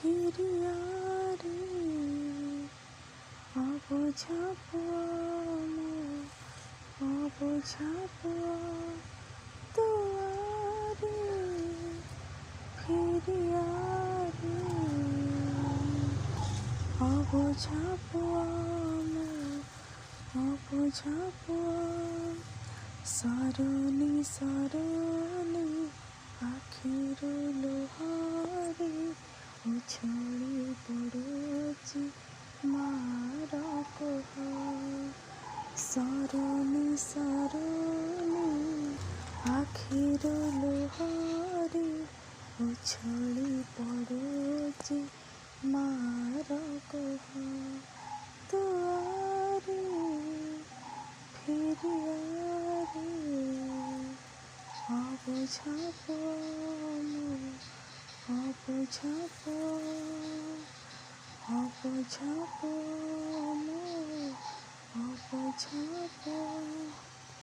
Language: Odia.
ফিরিয়া রে অবোঝা অবোঝা তোয়ারে ফিরিয়া রে অবোঝা অবোঝা সরণি সরণি আখির লোহারে উছଳି ପଡ଼ୁଛି ମାର କୋହ ସରଣି ସରଣି ଆଖିର ଲୁହରେ ଉଛଳି ପଡ଼ୁଛି ମାର କୋହ ତୁଆରେ ଫିରିଆରେ ଅବୁଝା ଅବୁଝା ଅବୁଝା ଅବୁଝା